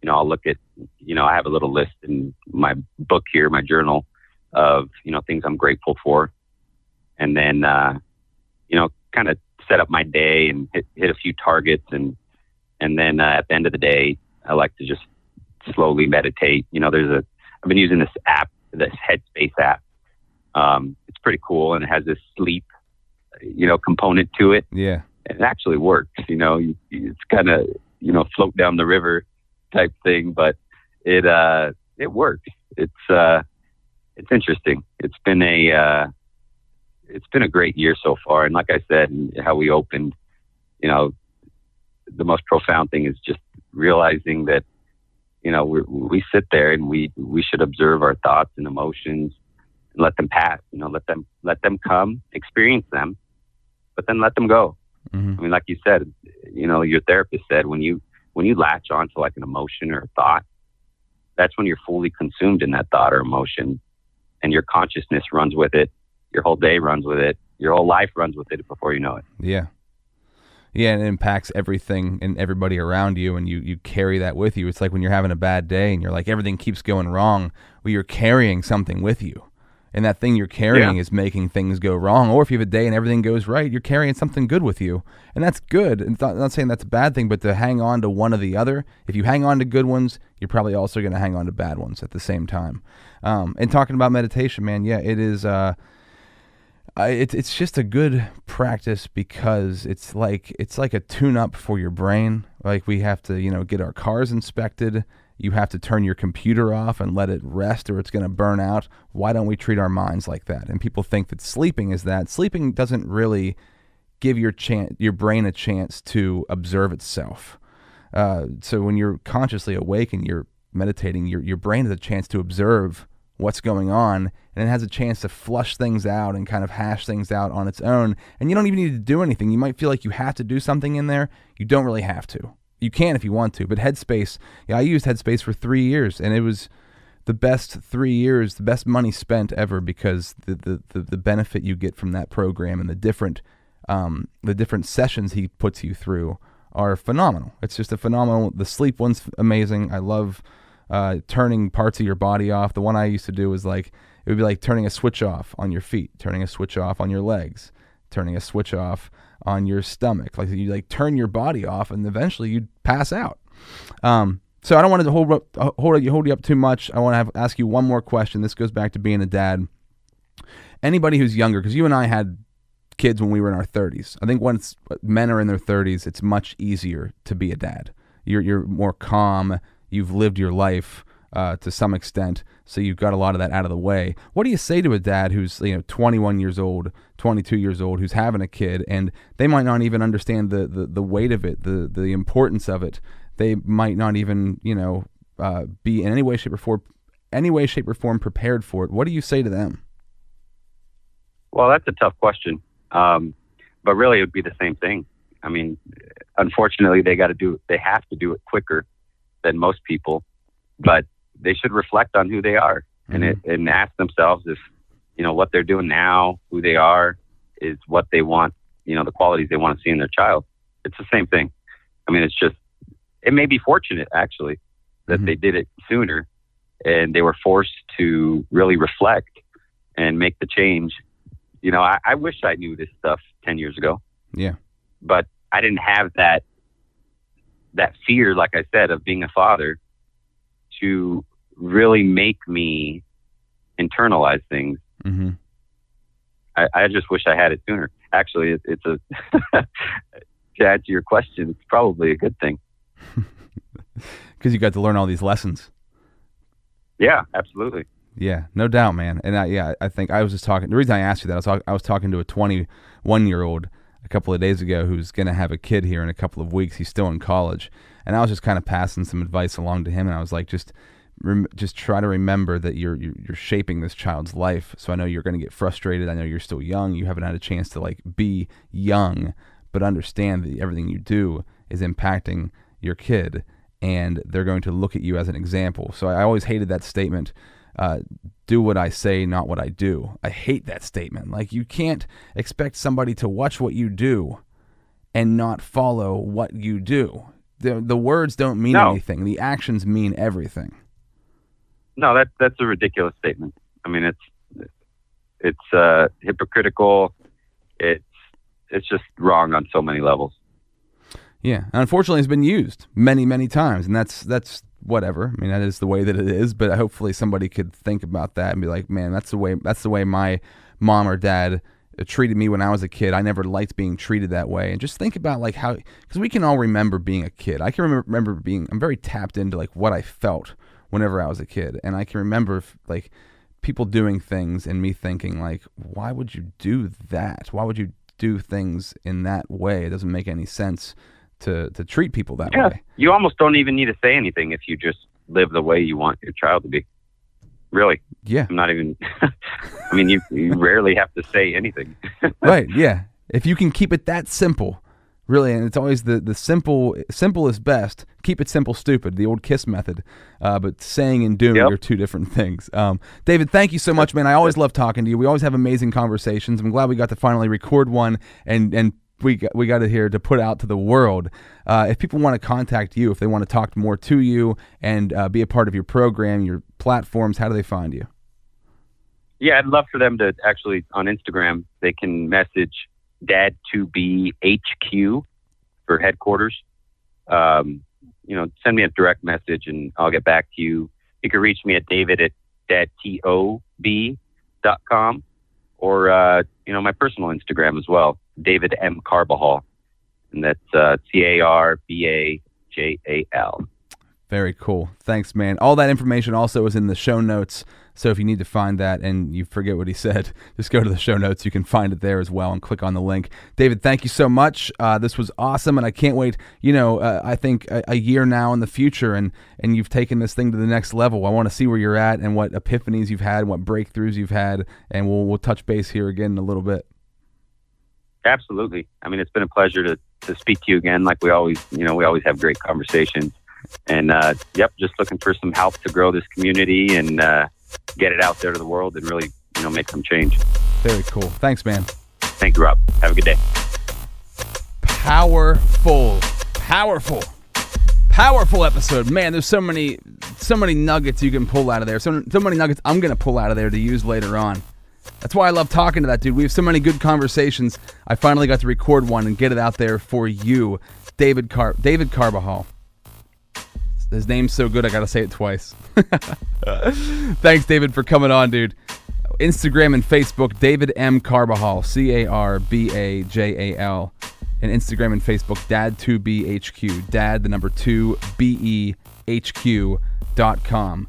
Speaker 3: I'll look at, I have a little list in my book here, my journal of, things I'm grateful for. And then, kind of set up my day and hit a few targets. And then at the end of the day, I like to just slowly meditate. I've been using this app, this Headspace app. It's pretty cool, and it has this sleep, component to it.
Speaker 1: Yeah.
Speaker 3: And it actually works. It's kind of, float down the river type thing, but it works. It's interesting. It's been a great year so far. And like I said, how we opened, the most profound thing is just realizing that, we sit there and we should observe our thoughts and emotions and let them pass, let them come, experience them, but then let them go. Mm-hmm. I mean, like you said, your therapist said, when you latch onto like an emotion or a thought, that's when you're fully consumed in that thought or emotion, and your consciousness runs with it. Your whole day runs with it. Your whole life runs with it before you know it.
Speaker 1: Yeah. Yeah, and it impacts everything and everybody around you, and you carry that with you. It's like when you're having a bad day and you're like, everything keeps going wrong. Well, you're carrying something with you. And that thing you're carrying is making things go wrong. Or if you have a day and everything goes right, you're carrying something good with you. And that's good. And not saying that's a bad thing, but to hang on to one or the other. If you hang on to good ones, you're probably also going to hang on to bad ones at the same time. And talking about meditation, man, yeah, it is... It's just a good practice because it's like a tune-up for your brain. Like we have to, get our cars inspected. You have to turn your computer off and let it rest or it's going to burn out. Why don't we treat our minds like that? And people think that sleeping is that. Sleeping doesn't really give your brain a chance to observe itself. So when you're consciously awake and you're meditating, your brain has a chance to observe what's going on, and it has a chance to flush things out and kind of hash things out on its own. And you don't even need to do anything. You might feel like you have to do something in there. You don't really have to. You can if you want to. But Headspace, I used Headspace for 3 years, and it was the best 3 years, the best money spent ever, because the benefit you get from that program and the different sessions he puts you through are phenomenal. It's just a phenomenal. The sleep one's amazing. I love turning parts of your body off. The one I used to do was like, it would be like turning a switch off on your feet, turning a switch off on your legs, turning a switch off on your stomach. Like you like turn your body off, and eventually you'd pass out. So I don't want to hold you up too much. I want to ask you one more question. This goes back to being a dad. Anybody who's younger, because you and I had kids when we were in our 30s. I think once men are in their 30s, it's much easier to be a dad. You're more calm. You've lived your life to some extent, so you've got a lot of that out of the way. What do you say to a dad who's 21 years old, 22 years old, who's having a kid, and they might not even understand the weight of it, the importance of it? They might not even be in any way, shape, or form prepared for it. What do you say to them?
Speaker 3: Well, that's a tough question, but really it would be the same thing. I mean, unfortunately, they have to do it quicker than most people, but they should reflect on who they are and ask themselves if, what they're doing now, who they are, is what they want, the qualities they want to see in their child. It's the same thing. I mean, it may be fortunate actually that they did it sooner and they were forced to really reflect and make the change. I wish I knew this stuff 10 years ago.
Speaker 1: Yeah.
Speaker 3: But I didn't have that fear, like I said, of being a father to really make me internalize things. Mm-hmm. I just wish I had it sooner. Actually, it's to answer your question, it's probably a good thing.
Speaker 1: Because you got to learn all these lessons.
Speaker 3: Yeah, absolutely.
Speaker 1: Yeah, no doubt, man. And I think I was just talking. The reason I asked you that, I was talking to a 21-year-old a couple of days ago who's going to have a kid here in a couple of weeks. He's still in college, and I was just kind of passing some advice along to him. And I was like, just try to remember that you're shaping this child's life. So I know you're going to get frustrated. I know you're still young. You haven't had a chance to be young, but understand that everything you do is impacting your kid, and they're going to look at you as an example. So I always hated that statement. Do what I say, not what I do. I hate that statement. Like, you can't expect somebody to watch what you do and not follow what you do. The words don't mean anything. The actions mean everything.
Speaker 3: No, that's a ridiculous statement. I mean, it's hypocritical. It's just wrong on so many levels.
Speaker 1: Yeah, and unfortunately, it's been used many, many times, and that's whatever. I mean, that is the way that it is. But hopefully, somebody could think about that and be like, "Man, that's the way my mom or dad treated me when I was a kid. I never liked being treated that way." And just think about how, because we can all remember being a kid. I can remember I'm very tapped into what I felt whenever I was a kid, and I can remember people doing things and me thinking why would you do that? Why would you do things in that way? It doesn't make any sense to treat people that way. You almost don't even need to say anything if you just live the way you want your child to be. Really. Yeah. I'm not even, I mean, you rarely have to say anything. Right. Yeah. If you can keep it that simple, really, and it's always the simple is best. Keep it simple, stupid, the old KISS method. But saying and doing are two different things. David, thank you so much, man. I always love talking to you. We always have amazing conversations. I'm glad we got to finally record one and we got it here to put out to the world. If people want to contact you, if they want to talk more to you and be a part of your program, your platforms, how do they find you?
Speaker 3: Yeah, I'd love for them to actually, on Instagram, they can message Dad2B HQ for headquarters. Send me a direct message and I'll get back to you. You can reach me at david@dadtob.com or, my personal Instagram as well, David M. Carbajal. And that's Carbajal.
Speaker 1: Very cool. Thanks, man. All that information also is in the show notes. So if you need to find that and you forget what he said, just go to the show notes. You can find it there as well and click on the link. David, thank you so much. This was awesome, and I can't wait, I think a year now in the future, and you've taken this thing to the next level. I want to see where you're at and what epiphanies you've had and what breakthroughs you've had, and we'll touch base here again in a little bit.
Speaker 3: Absolutely. I mean, it's been a pleasure to speak to you again. Like we always have great conversations. And, just looking for some help to grow this community and get it out there to the world and really, make some change.
Speaker 1: Very cool. Thanks, man.
Speaker 3: Thank you, Rob. Have a good day.
Speaker 1: Powerful episode. Man, there's so many nuggets you can pull out of there. So many nuggets I'm going to pull out of there to use later on. That's why I love talking to that dude. We have so many good conversations. I finally got to record one and get it out there for you. David Carbajal. His name's so good, I gotta say it twice. Thanks, David, for coming on, dude. Instagram and Facebook, David M. Carbajal, Carbajal. And Instagram and Facebook, Dad2BHQ. Dad, the number 2, BEHQ.com.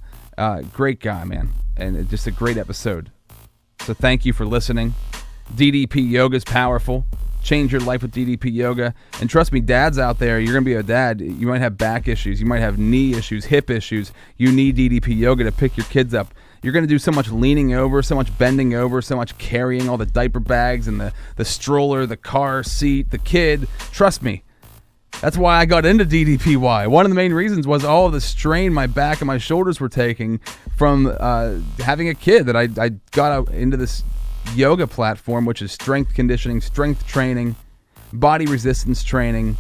Speaker 1: Great guy, man. And just a great episode. So thank you for listening. DDP Yoga is powerful. Change your life with DDP Yoga. And trust me, dads out there, you're going to be a dad. You might have back issues. You might have knee issues, hip issues. You need DDP Yoga to pick your kids up. You're going to do so much leaning over, so much bending over, so much carrying all the diaper bags and the stroller, the car seat, the kid. Trust me. That's why I got into DDPY. One of the main reasons was all of the strain my back and my shoulders were taking from having a kid, that I got out into this yoga platform, which is strength conditioning, strength training, body resistance training,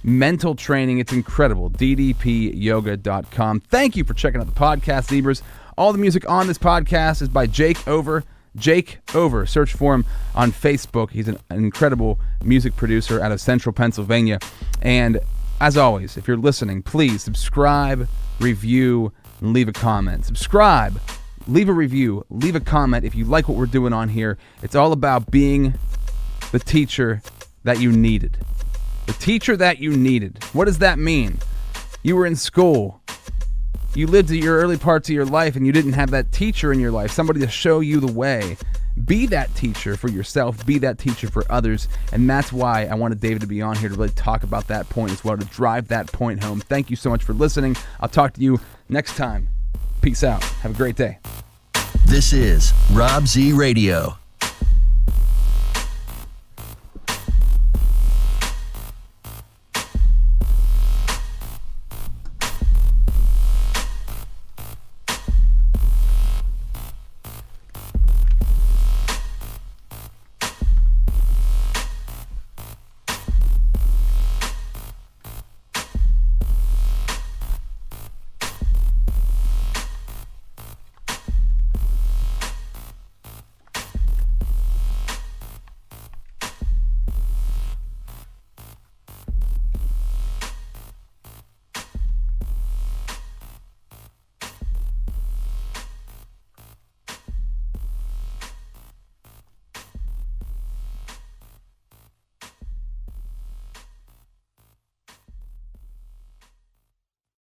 Speaker 1: mental training. It's incredible. ddpyoga.com. Thank you for checking out the podcast, Zebras. All the music on this podcast is by Jake Over. Jake Over. Search for him on Facebook. He's an incredible music producer out of Central Pennsylvania. And as always, if you're listening, please subscribe, review, and leave a comment. Subscribe. Leave a review, leave a comment if you like what we're doing on here. It's all about being the teacher that you needed. The teacher that you needed. What does that mean? You were in school. You lived your early parts of your life and you didn't have that teacher in your life, somebody to show you the way. Be that teacher for yourself. Be that teacher for others. And that's why I wanted David to be on here to really talk about that point as well, to drive that point home. Thank you so much for listening. I'll talk to you next time. Peace out. Have a great day.
Speaker 2: This is Rob Z Radio.